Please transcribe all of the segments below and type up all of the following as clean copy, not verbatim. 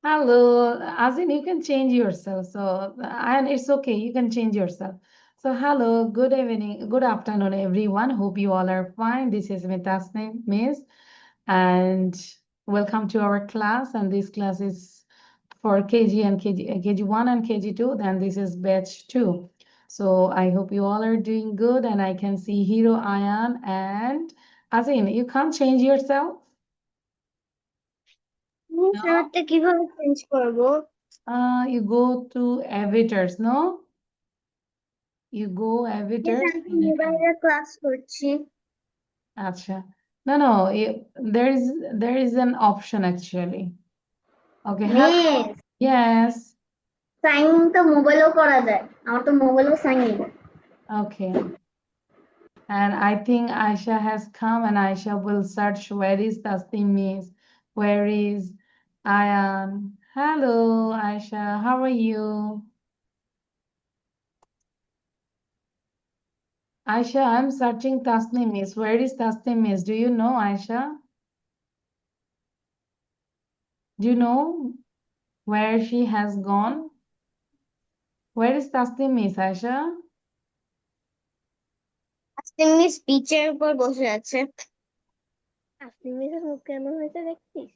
Hello, Azin, you can change yourself. So, and it's okay, you can change yourself. So, hello, good evening, good afternoon, everyone. Hope you all are fine. This is Mitasne Miss, and welcome to our class. And this class is for KG and KG1 and KG2. Then this is batch 2. So, I hope you all are doing good. And I can see Hero Ayan and Azin, you can't change yourself? No? আমারটা কিভাবে change করবো? You go to avatars, no? You go avatars আমি তো and you can. মোবাইলে class করছি। Acha. No, there is an option actually. Okay, hello. Miss, Yes. Sign in তো মোবাইলেও করা যায়। আমার তো মোবাইলেও sign in. Okay. And I think Aisha has come and Aisha will search where is Tasnim Miss? Where is Ayan? Hello, Aisha. How are you? Aisha, I'm searching Tasnim Miss. Where is Tasnim Miss? Do you know, Aisha? Do you know where she has gone? Where is Tasnim Miss, Aisha? আজকে miss পিচের উপর বসে আছে। আজকে মিসের মুখ কেমন হয়েছে দেখছিস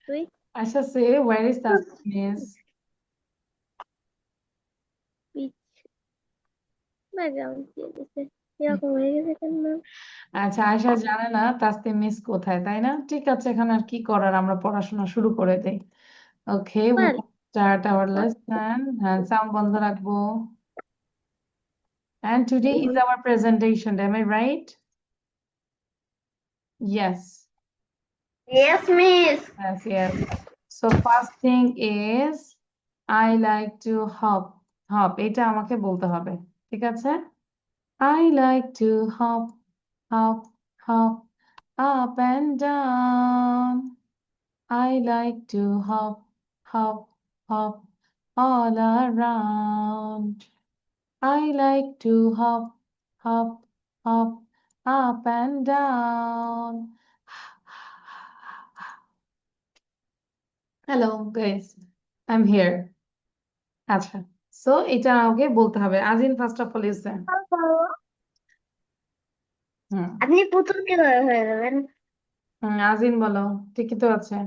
তুই? Aisha, say, where is Tasnim Miss? পিচ ব্যাকগ্রাউন্ড দিয়ে দিছে, এরকম হয়ে গেছে কেন? আচ্ছা, আয়শা জানে না তাসনিম মিস কোথায়, তাই না? ঠিক আছে, এখানে আর কি করার, আমরা পড়াশোনা শুরু করে দেই। ওকে, we ball. will start our lesson. হ্যাঁ, সাউন্ড বন্ধ রাখবো। And today is our presentation, am I right? Yes, yes miss. yes. So first thing is I like to hop. Hop, এটা আমাকে বলতে হবে। ঠিক আছে? I like to hop, hop, hop up and down. I like to hop, hop, hop all around. I like to hop, hop, hop up and down. Hello guys, I'm here. আচ্ছা, so এটা আমাকে বলতে হবে। Ajin first of all is hmm আপনি পুতুল কিভাবে হয়ে যাবেন? আজিন বলো, ঠিকই তো আছে,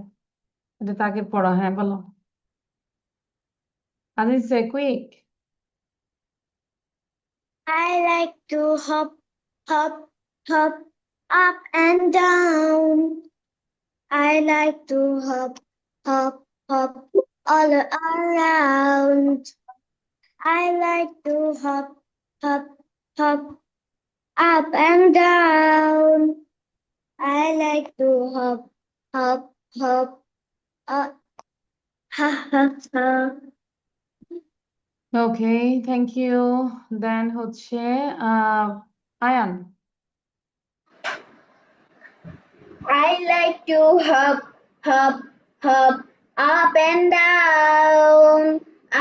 এটা তাকে পড়া, হ্যাঁ বলো। আজিন সে quick. I like to hop, hop, hop up and down. I like to hop, hop, hop all around. I like to hop, hop, hop up and down. I like to hop, hop, hop, ha ha ha. Okay, thank you. Then হচ্ছে Ayaan. I like to hop, hop, hop up and down.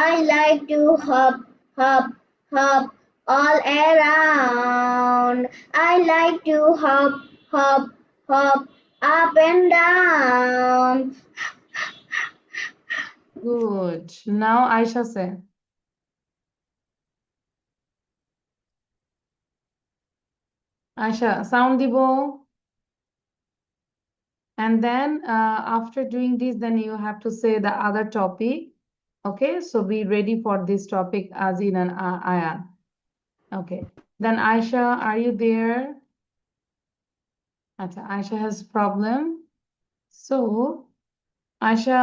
I like to hop, hop, hop all around. I like to hop, hop, hop up and down. Good. Now Aisha say. Aisha, sound দিব. And then after doing this, then you have to say the other topic. Okay, so be ready for this topic, Azin and Ayan. Okay. Then Aisha, are you there? Acha, Aisha has problem. So, Aisha,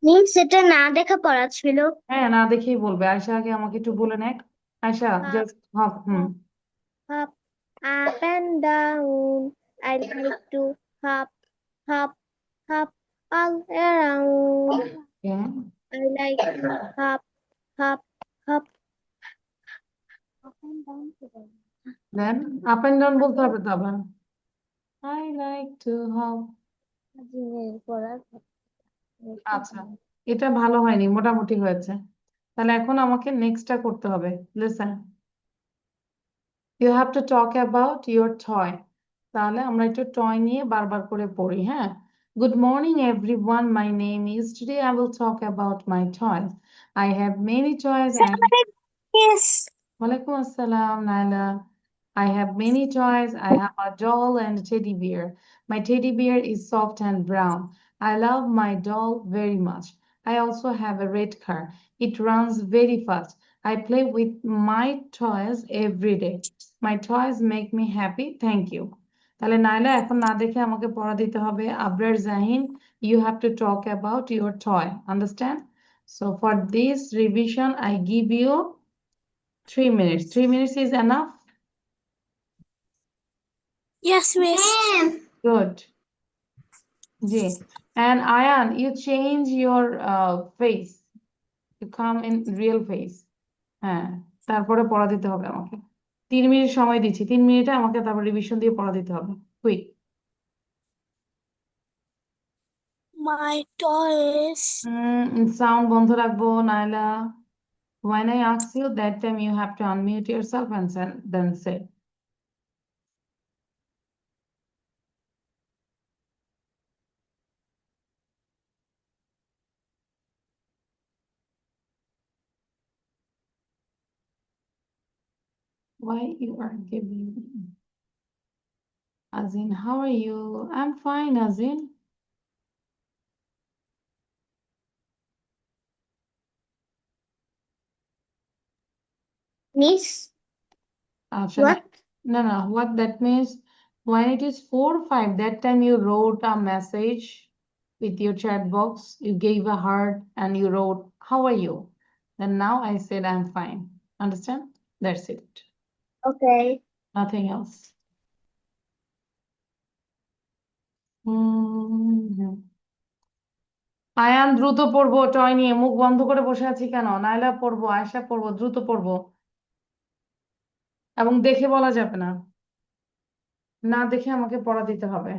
মিম সেটা না দেখা পড়া ছিল। হ্যাঁ না দেখেই বলবে। আয়শা আগে আমাকে একটু বলে নেক। Ayesha, Hop, just hop. Hmm. hop, hop up and down. I like to hop, hop, hop all around. Okay. I like to hop, hop, hop up and down together. Then up and down বলতে হবে তো আবার। I like to hop. জিমের পড়ার আচ্ছা, এটা ভালো হয়নি, মোটামুটি হয়েছে। তাহলে এখন আমাকে নেক্সটটা করতে হবে। Listen, you have to talk about your toy. তাহলে আমরা একটু টয় নিয়ে বারবার করে পড়ি, হ্যাঁ? Good morning, everyone. My name is. Today I will talk about my toys. I have many toys. Yes. Walaikum assalam, Naila. I have many toys. I have a doll and a teddy bear. My teddy bear is soft and brown. I love my doll very much. I also have a red car. It runs very fast. I play with my toys every day. My toys make me happy. Thank you. তাহলে নাইলা এখন না দেখে আমাকে পড়া দিতে হবে। Abrar Jahin, you have to talk about your toy. Understand? So for this revision, I give you 3 minutes. 3 minutes is enough? Yes, miss. Good. J. And Ayan, you change your face. You come in real face. হ্যাঁ, তারপরে পড়া দিতে হবে আমাকে। 3 minute সময় দিচ্ছি। 3 মিনিটে আমাকে তারপর রিভিশন দিয়ে পড়া দিতে হবে। কুইক। My toys. সাউন্ড বন্ধ রাখবো, Naila. When I ask you, that time you have to unmute yourself and then say. Why you are giving? Azin, how are you? I'm fine, Azin. Miss. What? No. What that means, when it is 4 5, that time you wrote a message with your chat box. You gave a heart and you wrote, "How are you?" Then now I said, "I'm fine." Understand? That's it. Okay. Nothing else. হুম। আয়ান দ্রুত পড়বো, toy নিয়ে মুখ বন্ধ করে বসে আছি কেন? নাইলা পড়বো, আয়শা পড়বো, দ্রুত পড়বো। এবং দেখে বলা যাবে না, না দেখে আমাকে পড়া দিতে হবে।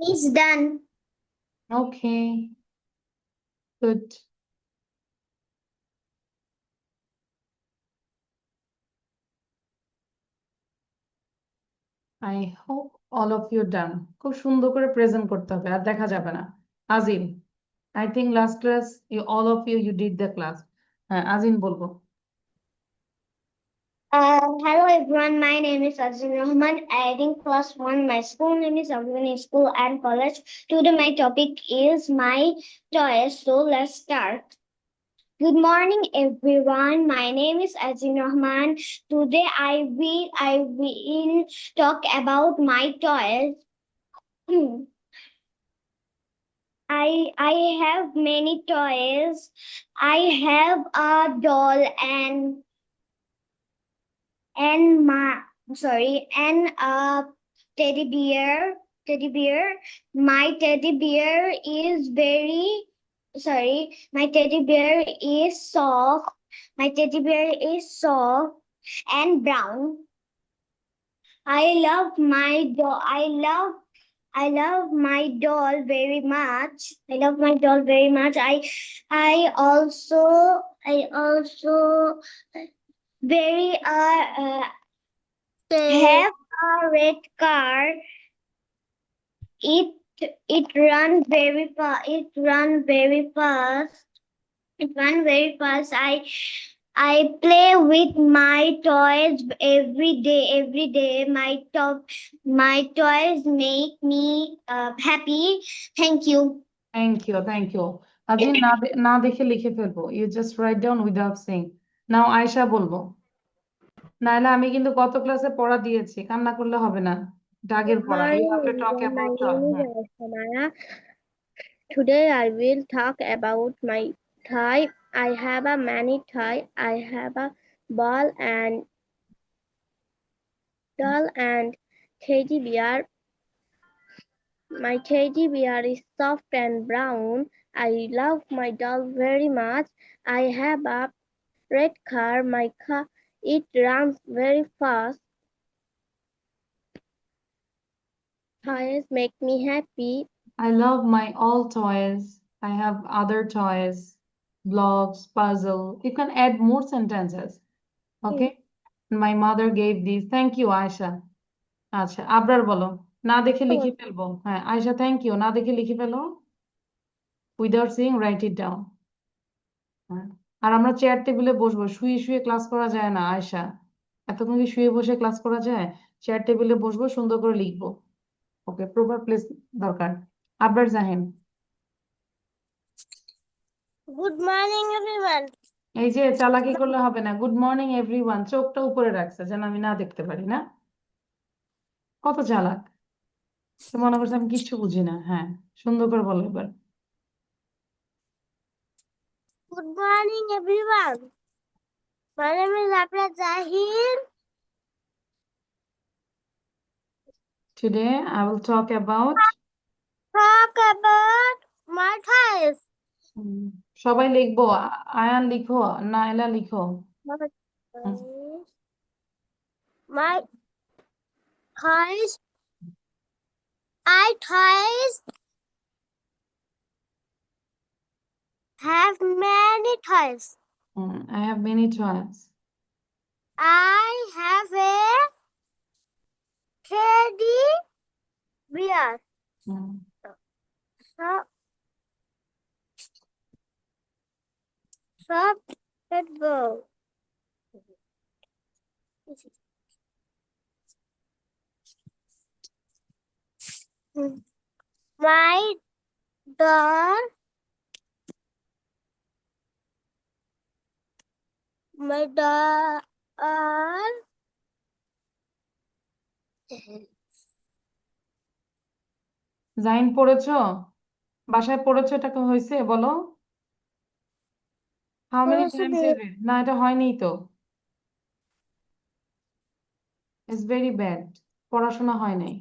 Miss done. Okay, good. I hope all of you done. খুব সুন্দর করে প্রেজেন্ট করতে হবে, আর দেখা যাবে না। আজিম, I think last class you all of you did the class. হ্যাঁ, আজিম বলবো। Hello everyone, my name is Azim Rahman. I am in class 1. My school name is Afghani School and College. Today my topic is my toys. So let's start. Good morning everyone. My name is Azim Rahman. Today I will talk about my toys. I have many toys. I have a doll and my sorry and a teddy bear. Teddy bear. My teddy bear is very sorry. My teddy bear is soft. My teddy bear is soft and brown. I love my doll. I love my doll very much. I love my doll very much. I also very have a red car. It it runs very fast. It runs very fast. It runs very fast. I play with my toys every day. Every day, my toys make me happy. Thank you. Thank you. আজকে না দেখে লিখে ফেলবো, you just write down without saying. Now Ayesha বলবো, নাহলে আমি কিন্তু গত ক্লাসে পড়া দিয়েছি, কান্না করলে হবে না। ডাগের Good পড়া, you have to morning, talk everyone. My about. name is Samaya. Today I will talk about my toy. I have a many toy. I have a ball and doll and teddy bear. My teddy bear is soft and brown. I love my doll very much. I have a red car. My car it runs very fast. Toys make me happy. I love my all toys. I have other toys, blocks, puzzle. You can add more sentences. Okay? My mother gave these. Thank you, Aisha. আচ্ছা, আবরার বলো। না দেখে লিখে ফেলবো। হ্যাঁ, Ayesha thank you. না দেখে লিখে ফেলো। Without seeing write it down. হ্যাঁ। আর আমরা চেয়ার টেবিলে বসবো, শুয়ে শুয়ে ক্লাস করা যায় না আয়শা। এতক্ষণ কি শুয়ে বসে ক্লাস করা যায়? চেয়ার টেবিলে বসবো, সুন্দর করে লিখবো। ওকে, প্রপার প্লেস দরকার। Abrar Jahin. Good morning, everyone. এই যে চালাকি করলে হবে না। গুড মর্নিং এভরিওয়ান, চোখটা উপরে রাখছে যেন আমি না দেখতে পারি না। কত চালাক! তো মনে করছে আমি কিচ্ছু বুঝি না। হ্যাঁ, সুন্দর করে বলো এবার। Good morning, everyone. My name is Abra Zahir. Today I will talk about Talk about my toys. উম, সবাই লিখবো। আয়ান লিখো, নাইলা লিখো। My hmm, toys. My toys. I toys have many toys. I have many toys. I have a teddy bear. Hmm, So, soft and bow. My doll. My doll. Zain পড়েছো? বাসায় পড়েছো? এটা কি হয়েছে বলো? How many times you read? না, এটা হয়নি তো। It's very bad. পড়াশোনা হয় নাই।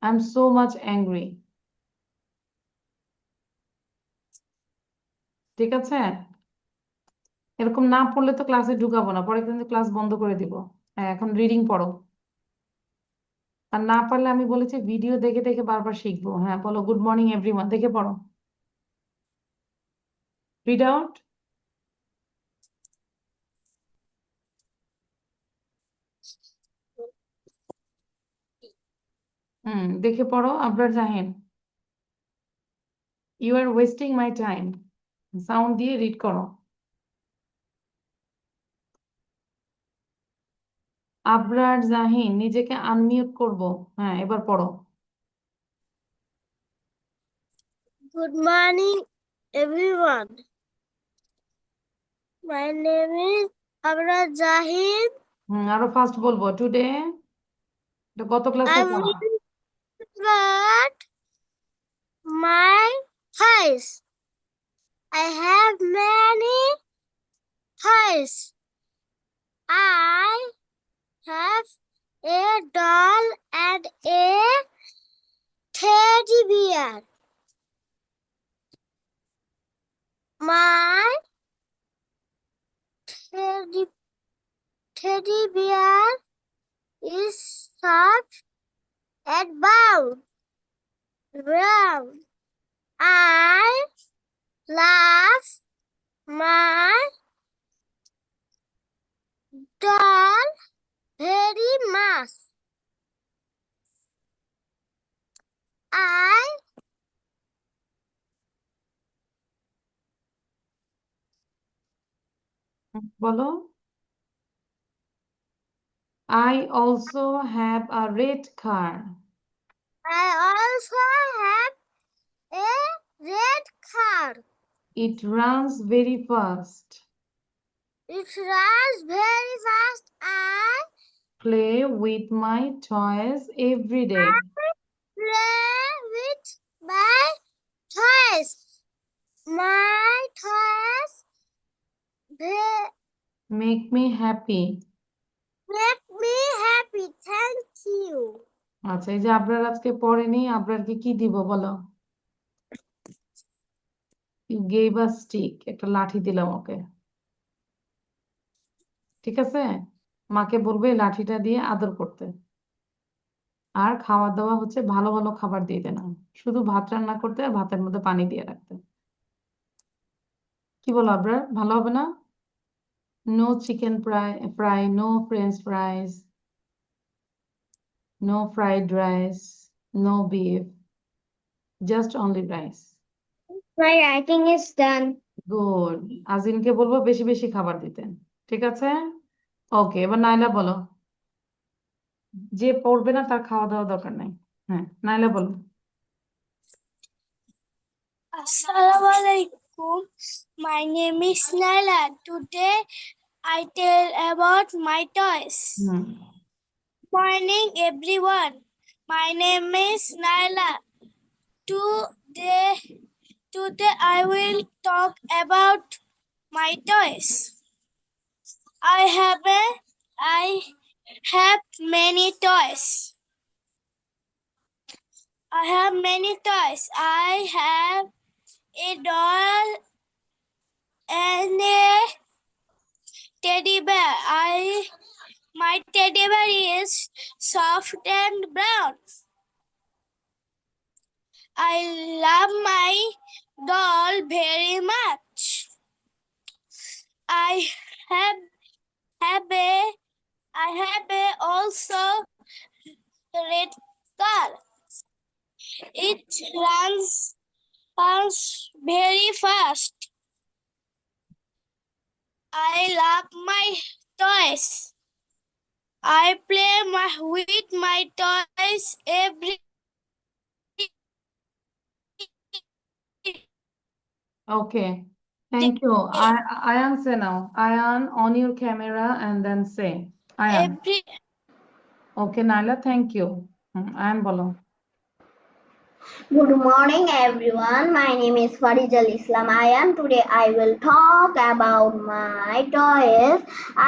I am so much angry. ঠিক আছে? এরকম না পড়লে তো ক্লাসে ঢুকাবো না, পরে কিন্তু ক্লাস বন্ধ করে দিব। হ্যাঁ, এখন রিডিং পড়ো। আর না পারলে আমি বলেছি ভিডিও দেখে দেখে বারবার শিখবো। হ্যাঁ, বলো গুড মর্নিং এভরিওয়ান, দেখে পড়ো। Read out. দেখে পড়ো। Abrar Jahin, you are wasting my time. Sound দিয়ে রিড করো। আবরার জাহিন, নিজেকে আনমিউট করব। হ্যাঁ, এবার পড়ো। Good morning, everyone. My name is Abra Zahid. আরো ফাস্ট বলবো। টুডে, এটা গত ক্লাসে I পড়া। will start my toys. I have many toys. I have a doll and a teddy bear. My teddy, teddy bear is soft and brown. I love my doll very much. I বলো। I also have a red car. I also have a red car. It runs very fast. It runs very fast. I Play with my toys every day. play with my toys. My toys Make me happy. make me happy. Thank you. আচ্ছা, এই যে আবরার আজকে পড়েনি, আবরারকে কি দিব বলো? You gave a stick. একটা লাঠি দিলাম ওকে। ঠিক আছে? মাকে বলবে এই লাঠিটা দিয়ে আদর করতে। আর খাওয়া দাওয়া হচ্ছে ভালো ভালো খাবার দিয়ে দেন, শুধু ভাত রান্না করতে আর ভাতের মধ্যে পানি দিয়ে রাখতে। কি বলো আবরার, ভালো হবে না? No chicken fry, no French fries, no fried rice, no beef, just only rice. My writing is done. Good. আজিনকে বলবো বেশি বেশি খাবার দিতে। ঠিক আছে? ওকে, এবার নাইলা বলো। যে পড়বে না তার খাওয়া দাওয়া দরকার নাই। হ্যাঁ, নাইলা বলো। Assalamualaikum. My name is Naila. Today I tell about my toys. Hmm. Morning everyone. My name is Naila. Today I will talk about my toys. I have many toys. I have many toys. I have a doll and a teddy bear. My teddy bear is soft and brown. I love my doll very much. I have a also red car. It runs very fast. I love my toys. I play with my toys every Okay, thank you. Ayan, say now. Ayan, on your camera and then say. Ayan. every Okay, Naila, thank you. Ayan bolo. Good morning everyone. My name is Farijal Islam. Today I will talk about my toys.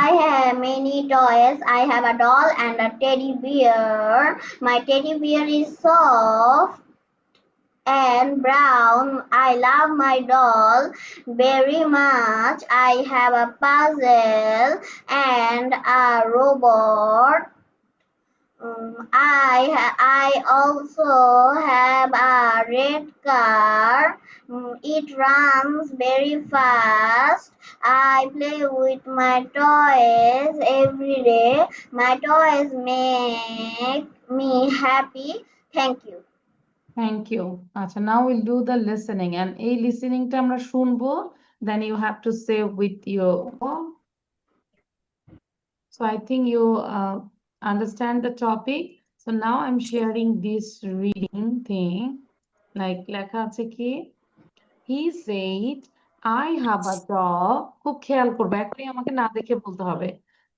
I have many toys. I have a doll and a teddy bear. My teddy bear is soft and brown. I love my doll very much. I have a puzzle and a robot. I also have a red car. It runs very fast. I play with my toys every day. My toys make me happy. Thank you. Thank you. আচ্ছা, now we'll do the listening, and এই listeningটা আমরা শুনবো, then you have to say with your. So I think you understand the topic. So now I'm sharing this reading thing. Like লেখা আছে কি? He said, I have a dog. খুব খেয়াল করবে, এখনই আমাকে না দেখে বলতে হবে।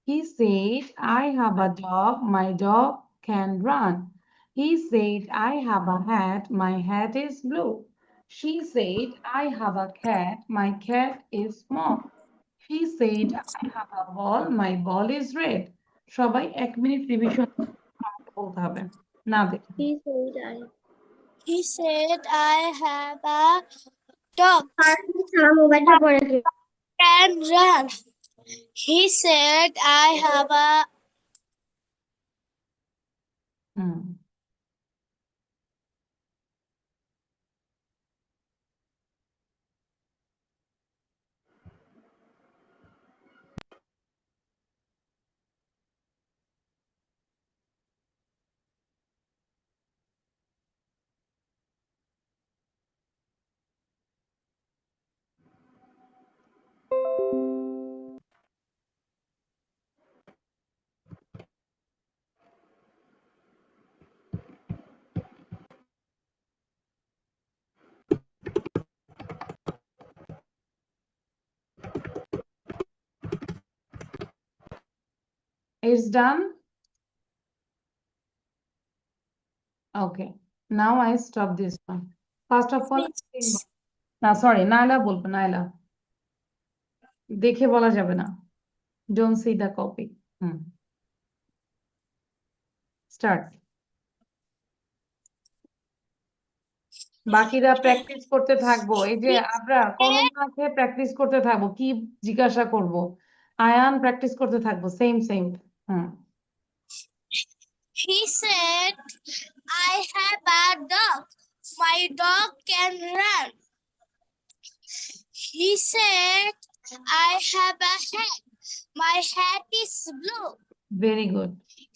He said, I have a dog. My dog can run. He said, I have a hat. My hat is blue. She said, I have a cat. My cat is small. She said, I have a ball. My ball is red. সবাই 1 minute revision বলতে হবে না দেখে। He said I have a dog can run. He said I have a hmm. It's done? Okay. Now I stop this one. First of all, না sorry Naila বলবো নাইলা দেখে বলা যাবে না don't see the copy hmm start বাকিরা practice করতে থাকবো এই যে আমরা কলম কাছে প্র্যাকটিস করতে থাকবো কি জিজ্ঞাসা করব আয়ান প্র্যাকটিস করতে থাকবো same same hmm He said, I have a dog. My dog can run. He said, I have a hat. My hat is blue. Very good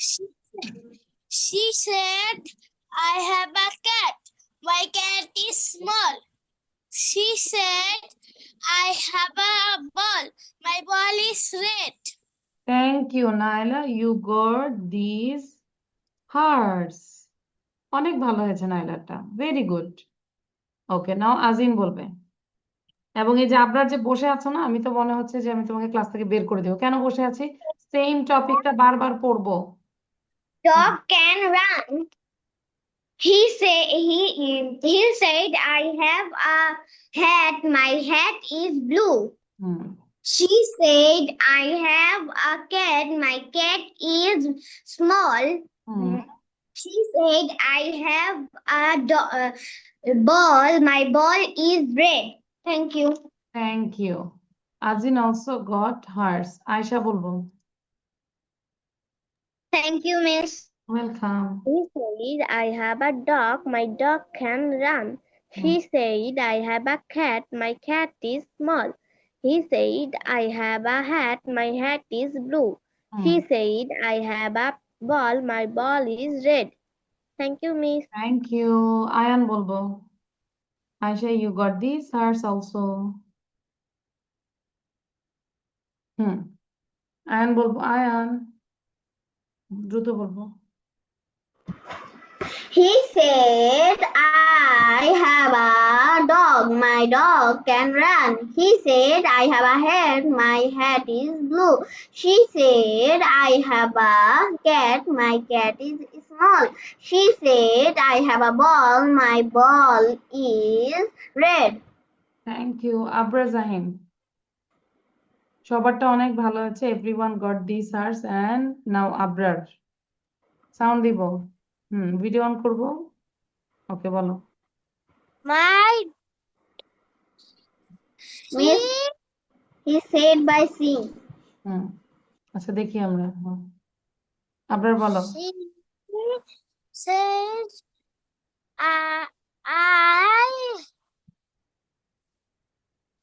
She, she said, I have a cat. My cat is small. She said, I have a ball. My ball is red. Thank you Naila you got this hearts অনেক ভালো হয়েছে নাইলাটা very good okay নাও আজিন বলবে এবং এই যে আবরার যে বসে আছো না আমি তো মনে হচ্ছে যে আমি তোমাকে ক্লাস থেকে বের করে দেবো কেন বসে আছি সেম টপিকটা বারবার পড়বো Dog can run. He said, I have a hat. My hat is blue. Hmm She said, I have a cat. My cat is small. Hmm She said, I have a ball. My ball is red. Thank you. Thank you Ajin also got hers Ayesha বলবো Thank you, Miss. Welcome He said, I have a dog, my dog can run. She said, I have a cat, my cat is small. He said, I have a hat, my hat is blue. She said, I have a ball, my ball is red. Thank you, Miss. Thank you Ayaan বলবো Ayesha you got this hers also hmm Ayaan বলবো আয়ান দ্রুত বলবো He said, I have a dog. My dog can run. He said, I have a hat. My hat is blue. She said, I have a cat. My cat is small. She said, I have a ball. My ball is red. Thank you Abrar Jahin সবারটা অনেক ভালো আছে everyone got this hers and now Abrar sound দিব video on করবো okay বলো My Miss, he said by sing. হুম আচ্ছা দেখি আমরা আবরার বলো she said, I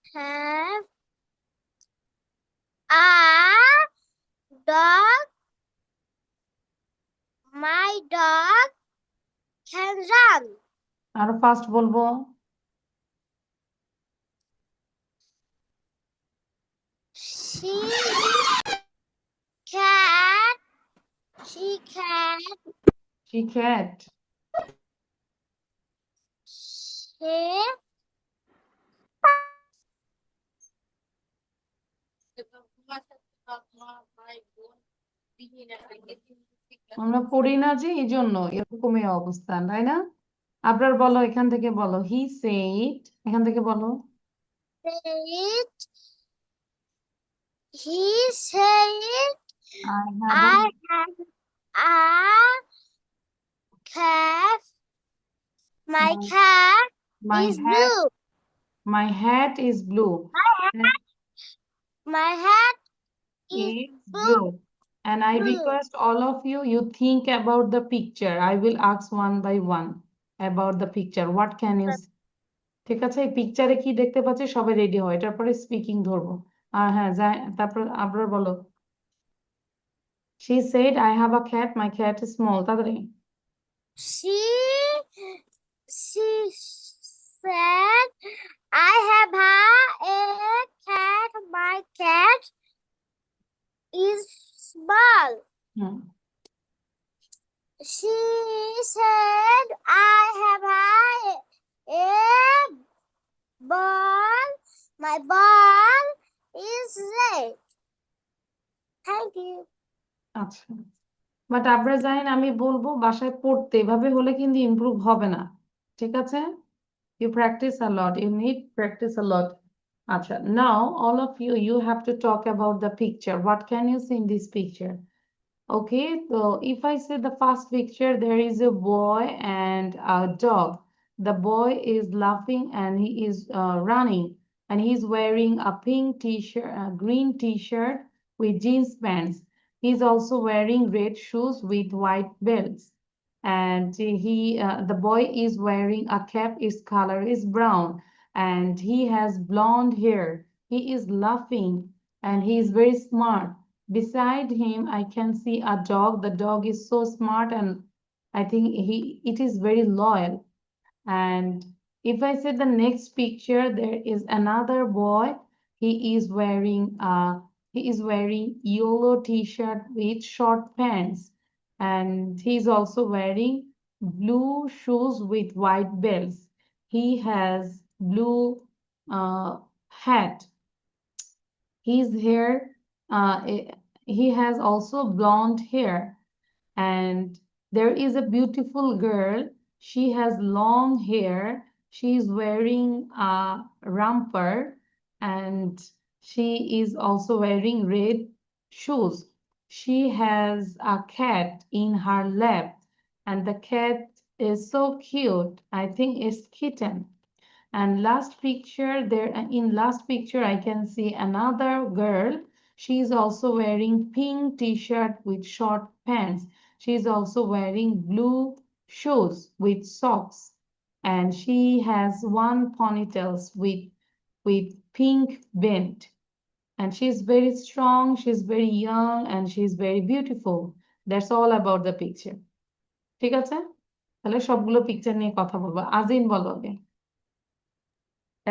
have a dog. My dog can run. আরো ফাস্ট বলবো She can. She can. she cat She আমরা পড়ি না যে এই জন্য এরকম এই অবস্থা তাই না আবরার বলো এখান থেকে বলো হি সেইড এখান থেকে বলো said. He said, I have I have a cat. My My- cat my is hat blue. my hat is blue My hat is is blue and I blue. request all of you you think about the picture I will ask one by one about the picture what can you see ঠিক আছে এই পিকচারে কি দেখতে পাচ্ছি সবাই ready হয় এটার পরে স্পিকিং ধরবো আর হ্যাঁ তারপর আবরার বলো she said I have a cat my cat is small তাড়াতাড়ি She said, I have a cat. My cat is small. Hmm She said, I have a ball. My ball is red. Thank you. আচ্ছা, but আপনারা জানেন আমি বলবো বাসায় পড়তে, এভাবে হলে কিন্তু ইমপ্রুভ হবে না, ঠিক আছে? You practice a lot. You need practice a lot. Acha. Now, all of you, you have to talk about the picture. What can you see in this picture? Okay, so if I say the first picture, there is a boy and a dog. The boy is laughing and he is running, and he's wearing a pink t-shirt, a green t-shirt with jeans pants. He's also wearing red shoes with white belts, and the boy is wearing a cap. Its color is brown, and he has blonde hair. He is laughing, and he is very smart. Beside him, I can see a dog. The dog is so smart, and I think it is very loyal. And if I say the next picture, there is another boy. He is wearing yellow t-shirt with short pants, and he's also wearing blue shoes with white belts. He has blue hat. His hair, he has also blonde hair. And there is a beautiful girl. She has long hair. She is wearing a romper, and she is also wearing red shoes. She has a cat in her lap, and the cat is so cute. I think it's kitten. And last picture, I can see another girl. She's also wearing pink t-shirt with short pants. She's also wearing blue shoes with socks. And she has one ponytails with pink bend. And she's very strong, she's very young, and she's very beautiful. That's all about the picture. ঠিক আছে? তাহলে সবগুলো picture নিয়ে কথা বলবো। আজিন বলো আগে।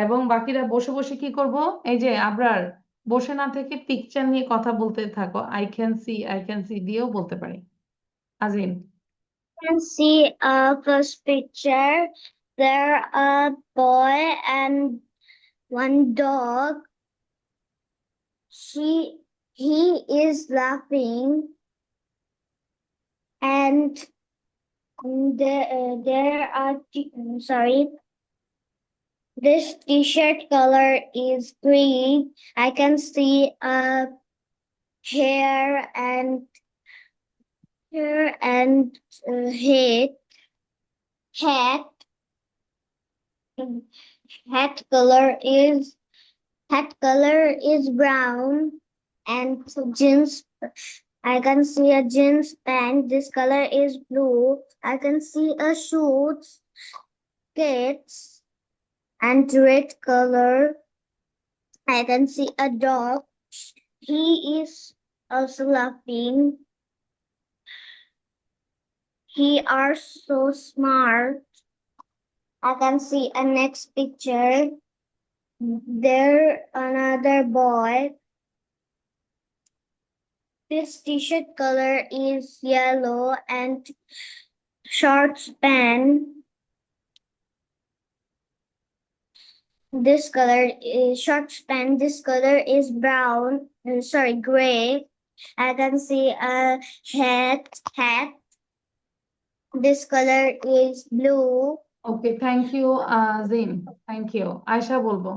এবং বাকিরা বসে বসে কি করব, এই যে আবরার, বসে না থেকে পিকচার নিয়ে কথা বলতে থাকো। আই ক্যান সি দিয়েও বলতে পারি। আজিম। Can see first picture. There a boy and one dog. He is laughing, and there are sorry. This t-shirt color is green. I can see a hair and hat. Hat color is brown, and jeans. I can see a jeans pant. This color is blue. I can see a shoes, skates, and red color. I can see a dog. He is also laughing. He are so smart. I can see a next picture. There another boy. This t-shirt color is yellow and short span. This color is short span. This color is brown. Sorry, gray. I can see a hat. This color is blue. Okay, thank you Jim, thank you. Ayesha বলবো।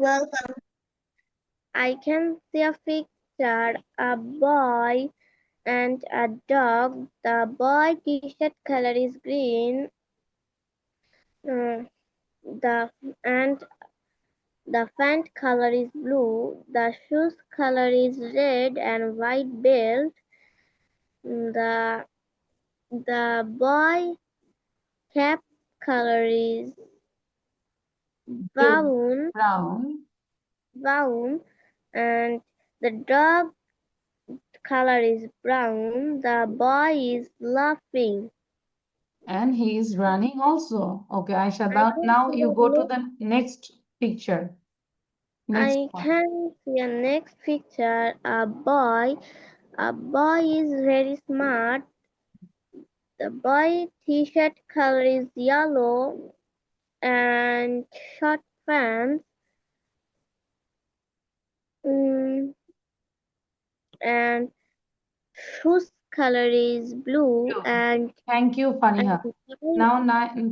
Welcome. I can see a picture, a boy and a dog. The boy t-shirt color is green. The and the pant color is blue. The shoes color is red and white belt. The boy cap color is brown, brown, and the dog color is brown. The boy is laughing. and he is running also. Okay, Aisha, I can now see you a go to next, the next picture. Next I one. can see a next picture. A boy is very smart. The boy t-shirt color is yellow and short pants. and whose color is blue Blue. and Thank you, Fariha. mine Now,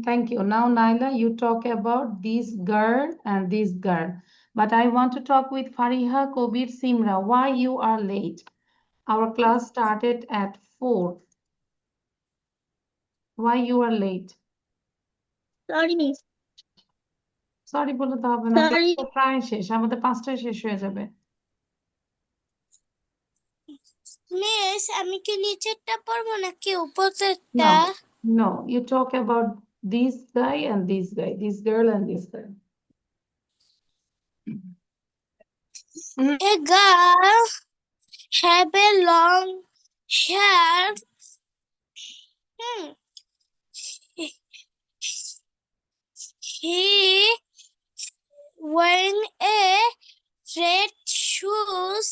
thank you. Now, Naila, you talk about this girl and this girl. But I want to talk with Fariha, Kobir, Simra. Why you are late? Our class started at 4. Why you are late? sorry miss sorry বলে তো হবে না, class sorry তো প্রায় শেষ, আমাদের 5টায় শেষ হয়ে যাবে। মিস আমি কি নিচেরটা পড়বো নাকি উপরেরটা? No, no, you talk about this guy and this guy, this girl and this girl. A girl have a long hair. Hmm. He wearing a red shoes.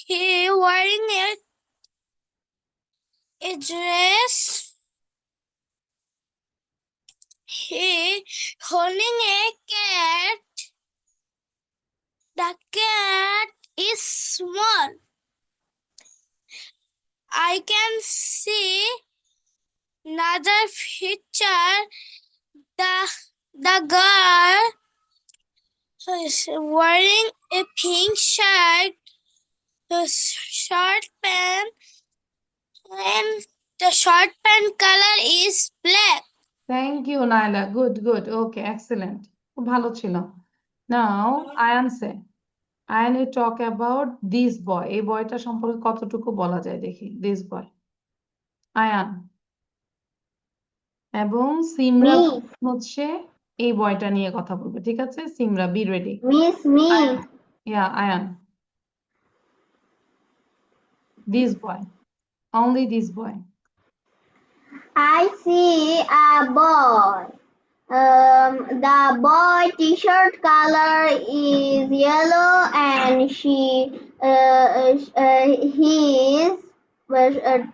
He wearing a dress. He holding a cat. The cat is small. I can see another picture. The girl is wearing a pink shirt, a short pant, and the short pant color is black. Thank you, Naila. Good, good. Okay, excellent. খুব ভালো ছিল। Now, Ayan say, Ayan, you talk about this boy. এই বয়টা সম্পর্কে কতটুকু বলা যায় দেখি, this boy. Ayaan এবং সিমরা Miss, হচ্ছে এই বয়টা নিয়ে কথা বলবে, ঠিক আছে? Simra, be ready. miss, Ayaan, miss. Ayaan, this boy, only this boy. I see a boy. The boy t-shirt color is yellow and his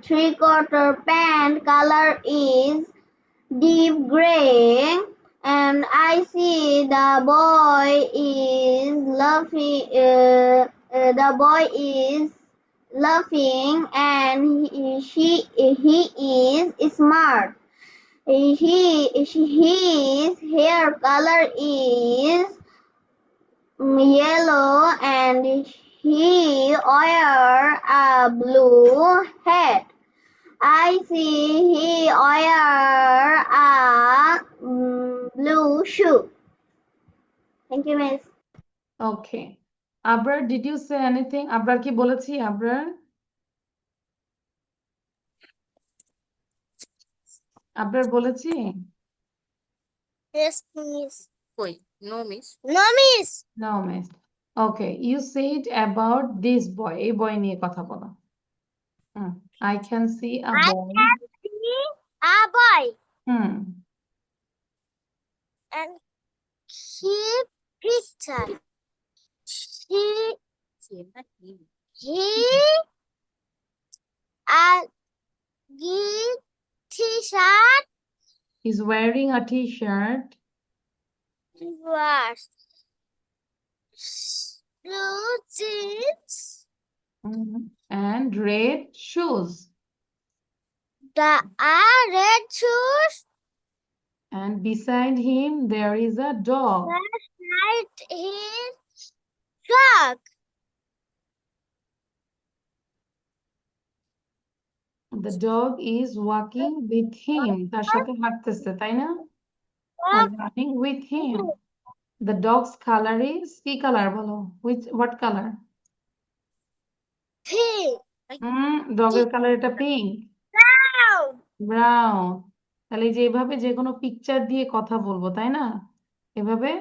three-quarter pant color is deep gray, and I see the boy is laughing. The boy is laughing, and he is smart. His hair color is yellow, and he wear a blue hat. I see he wear a blue shoe. Thank you, Miss. Okay. Abrar, did you say anything? Abrar কি বলেছি? Abrar? Abrar বলেছি? Yes, miss. কই no miss No, miss. No, miss. Okay, you said about this boy. এই boy নিয়ে কথা বলো। I can see a I boy. can see a boy, Hmm. and he picture. সেটা কি He a green t-shirt He's wearing a t-shirt was blue jeans. and red shoes. The are red shoes. And beside him, there is a dog. Beside his truck. The dog is walking with him. তার সাথে হাঁটতেছে, তাই না? Or running with him. The dog's color is কি color বলো? What color? Pink. ডগের colour এটা pink, Brown. Brown. তাহলে এই যে এভাবে যে কোনো পিকচার দিয়ে কথা বলবো, তাই না? এভাবে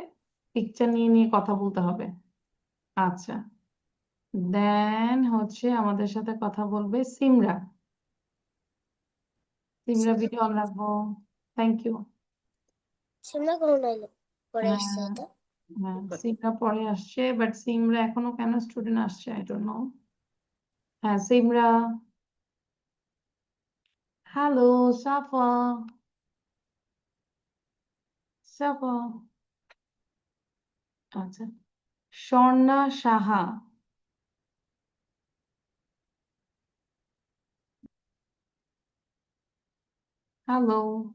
পিকচার নিয়ে নিয়ে কথা বলতে হবে। আচ্ছা, দেন হচ্ছে আমাদের সাথে কথা বলবে সিমরা। সিমরা ভিডিও অন রাখবো। Thank you. সিমলা কোন নাইলো পরে এসছে হ্যাঁ তো। হ্যাঁ, সিমরা পরে আসছে, বাট সিমরা এখনো কেন স্টুডেন্ট আসছে আই ডোন্ট নো। হ্যাঁ সিমরা, হ্যালো সাফা, সাফা। আচ্ছা, Swarna Saha, Hello.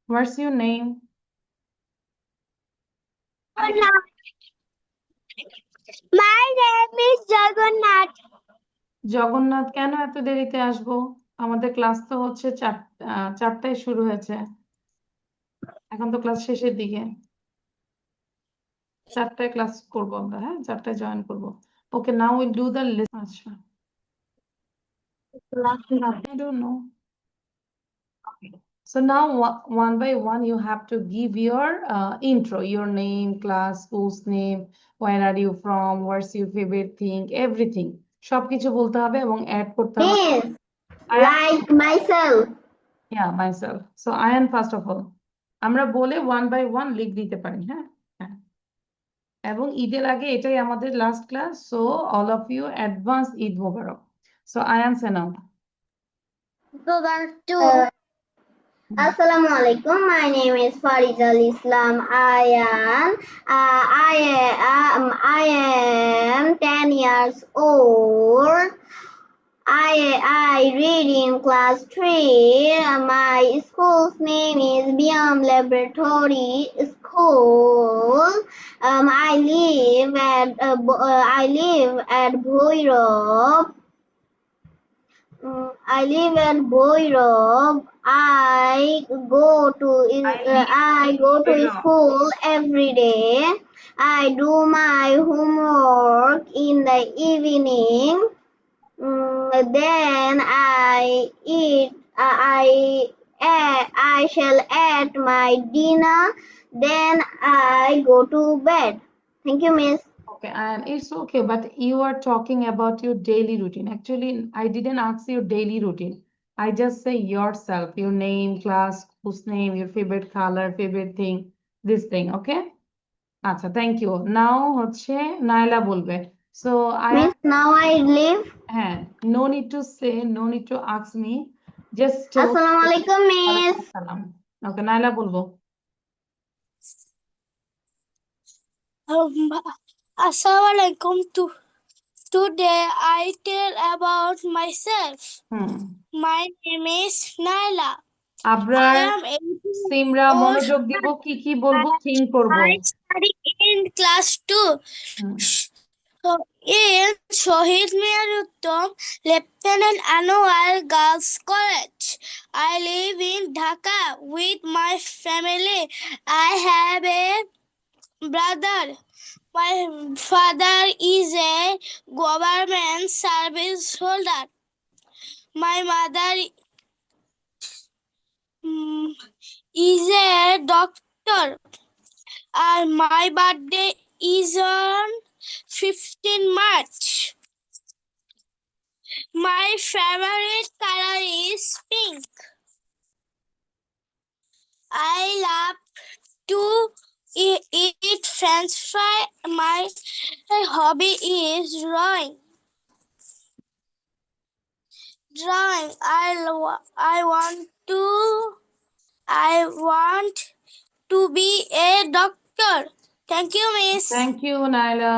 What's your name? My name is Jagannath. Jagannath, কেন এত দেরিতে আসবো? আমাদের ক্লাস তো হচ্ছে 4টায় শুরু হয়েছে। এখন তো ক্লাস শেষের দিকে। 4টায় ক্লাস করবো আমরা, হ্যাঁ 4টায় জয়েন করবো। Okay, now will do the list. আচ্ছা, I don't know. Okay. So now one by one you have to give your intro, your name, class, school's name, where are you from, what's your favorite thing, everything. সবকিছু বলতে হবে এবং add করতে হবে। Miss, I am, like myself. yeah, myself. So I am first of all. আমরা বলে one by one লিখ দিতে পারি, হ্যাঁ? হ্যাঁ। এবং ঈদের আগে এটাই আমাদের last class, so all of you advance Eid Mubarak. সো আয়ান সেনাও। Go back to Assalamualaikum. My name is Farizal Islam Ayan. I am 10 years old. I read in class 3. My school's name is Biam Laboratory School. I live at Bhoirab. I live at Bhoirab. I go to school every day. I do my homework in the evening. Then I eat. I shall eat my dinner. Then I go to bed. Thank you, Miss. Okay, and it's okay, but you are talking about your daily routine. Actually, I didn't ask your daily routine. I just say yourself, your name, class, whose name, your favorite color, favorite thing, this thing, okay? আচ্ছা, thank you. Now হচ্ছে নাইলা বলবে। So I Miss, now I leave. হ্যাঁ, no need to say, no need to ask me. Just tell Assalamualaikum, Miss. সালাম। Okay, Naila বলবো। Assalamualaikum. Today I tell about myself. Hmm. My name is Naila. Abrar, I am 18 সিমরা, old. মনোযোগ দিব, কি কি বলবো think করবো। I study in class 2. Hmm. So in Shohid Miyaruttom Lieutenant Anwar Girls College. I live in Dhaka with my family. I have a brother. My father is a government service holder. My mother is a doctor. And my birthday is on 15 March. My favorite color is pink. I love to eat French fry. My hobby is drawing. I want to be a doctor. Thank you, Miss. Thank you, Naila.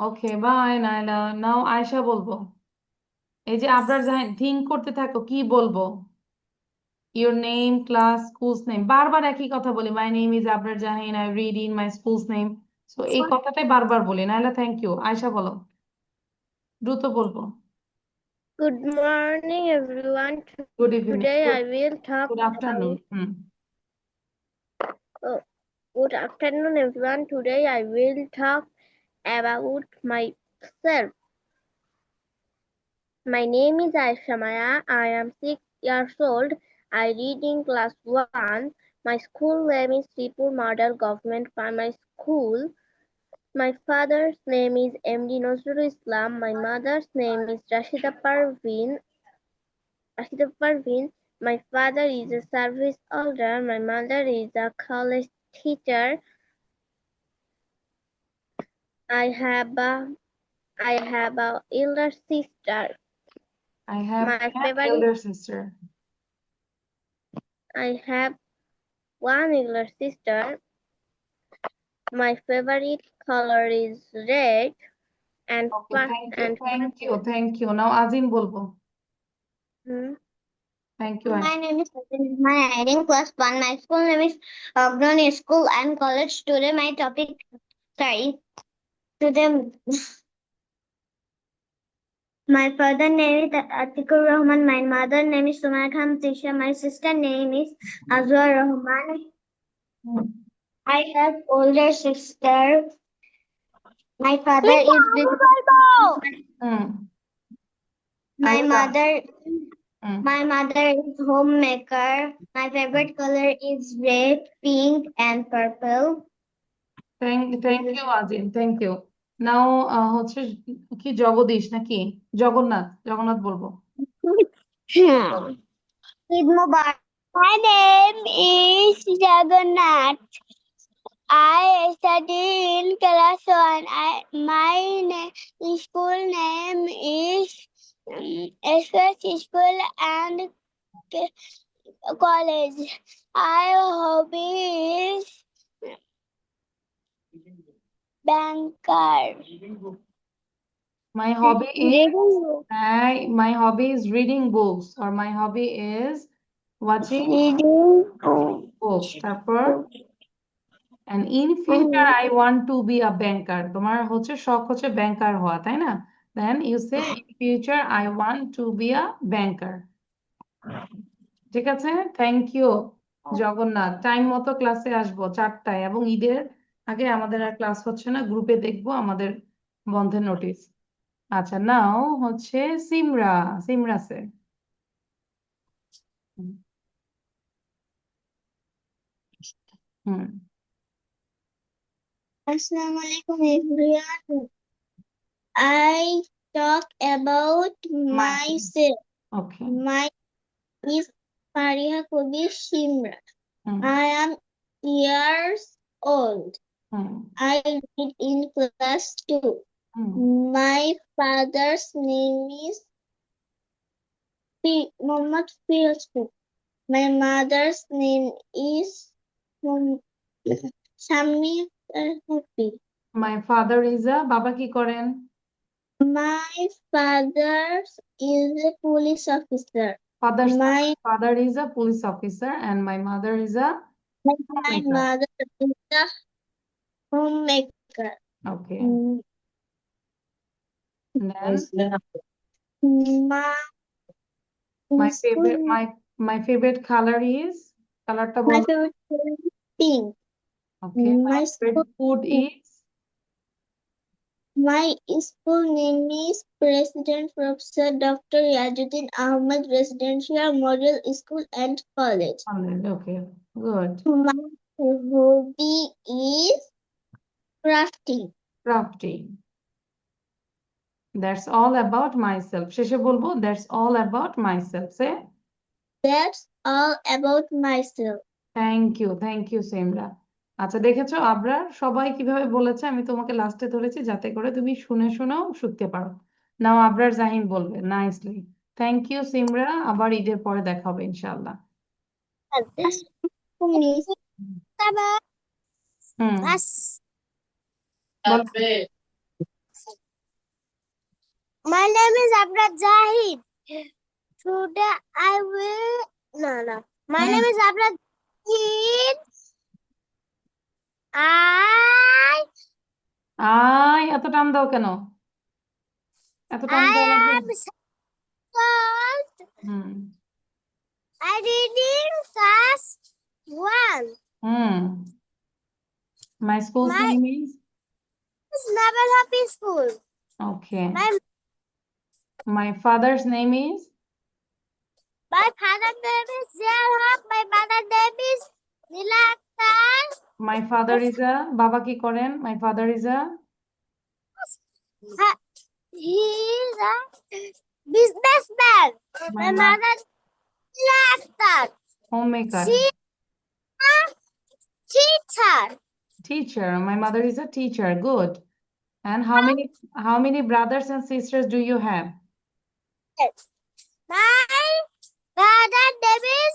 Okay, bye, Naila. Now Ayesha বলবো। এই যে আবরার জাহান, think করতে থাকো, কি বলবো? Your name, class, school's name. বারবার একই কথা বলি। My name is Abrar Jahin. I read in my school's name. So এই কথাটাই বারবার বলি। Naila, thank you. আয়শা বলো, দ্রুত বলবো। Good morning, everyone. Good evening. Today I will talk Good afternoon. Good afternoon, everyone. Today I will talk about myself. My name is Aisha Maya. I am 6 years old. I read in class 1. My school name is Sripur Model Government Primary School. My father's name is MD Nazrul Islam. My mother's name is Rashida Parveen. My father is a service holder. My mother is a college teacher. I have a elder sister. I have My an favorite elder sister. I have one elder sister. My favorite color is red and Okay, thank you. Now আজিম বলবো। Thank you. My name is Rahman. I am in class 1. My school name is Ognon School and College. Today my topic, today my father name is Atikur Rahman. My mother name is Sumaya Khan Tisha. My sister name is Azwar Rahman. Hmm. I have older sister. My father is Hmm. my Ayuda. mother. Hmm. My mother is homemaker. My favorite color is red, pink, and purple. Thank you, Azim. Thank you. Now, হচ্ছে কি জগদীশ নাকি জগন্নাথ বলবো। Eid Mubarak. My name is Jagannath. I study in class 1. My school name is SS School and College. My hobby is banker. My hobby is Reading my hobby is reading books or my hobby is watching books. তারপর and in future I want to be a banker. তোমার হচ্ছে শখ হচ্ছে ব্যাংকার হওয়া, তাই না? Then you say in future I want to be a banker. ঠিক আছে, থ্যাংক ইউ জগন্নাথ। টাইম মতো ক্লাসে আসবো 4টায় এবং ঈদের আগে আমাদের আর ক্লাস হচ্ছে না, গ্রুপে দেখবো আমাদের বন্ধের নোটিশ। আচ্ছা, নাও হচ্ছে সিমরা সে। হুম। Assalamualaikum everyone. I talk about myself. Okay. My name is Fariha Kabir Shimra. Hmm I am years old. Hmm I read in class 2. Hmm My father's name is Muhammad Firoz. My mother's name is Shami Happy. My father is a, বাবা কি করেন? My father is a police officer. Father My is a police officer and my mother is a my homemaker. mother is a homemaker. Okay. Mm, And then My my school- favorite my favorite color is, colorটা my বলো। favorite color is pink. Okay. My My favorite food is, My school name is President Professor Dr. Yajuddin Ahmed Residential Model School and College. okay, good. My hobby is crafting. Crafting. That's all about myself. শেষে বলবো that's all about myself. Say That's all about myself. thank you সিমরা। আচ্ছা, দেখেছো আবরার সবাই কিভাবে বলেছে, আমি তোমাকে লাস্টে ধরেছি যাতে করে তুমি শুনে শুনেও শিখতে পারো। নাও আবরার জাহিন বলবে নাইসলি। থ্যাংক ইউ সিমরা, আবার ঈদের পরে দেখা হবে ইনশাআল্লাহ। হুম বলো। My name is Abrar Zahid. Today I will My hmm, name is Abrar Zahid. এত টান দাও কেন? এত টান I দেওয়া লাগবে? am called hmm I reading class 1. Hmm My school's My name is, is Naval Happy School. okay. My My father's name is, father's name is Zial Haq. My mother's name is Nila Akhtar. my father is a, বাবা কি করেন? My father is a He is a businessman. My My mother is Nila Akhtar. homemaker. She is a teacher. Teacher. My mother is a teacher. Good. And how many brothers and sisters do you have? My brother name is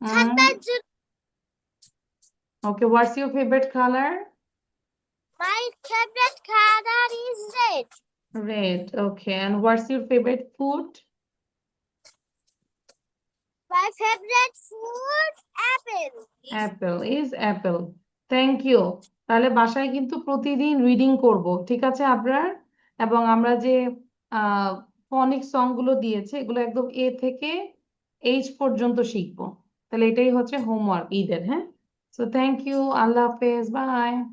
Mm, Khandan. okay. What's your favorite color? My favorite color is red. Red. Okay. And what's your favorite food? My favorite fruit, apple. Apple is apple. Thank you. তাহলে বাসায় কিন্তু প্রতিদিন reading করব, ঠিক আছে আবরার? এবং আমরা যে ফনিক সং গুলো দিয়েছে এগুলো একদম এ থেকে এইচ পর্যন্ত শিখবো। তাহলে এটাই হচ্ছে হোমওয়ার্ক ঈদের, হ্যাঁ? সো থ্যাংক ইউ, আল্লাহ হাফেজ, বাই।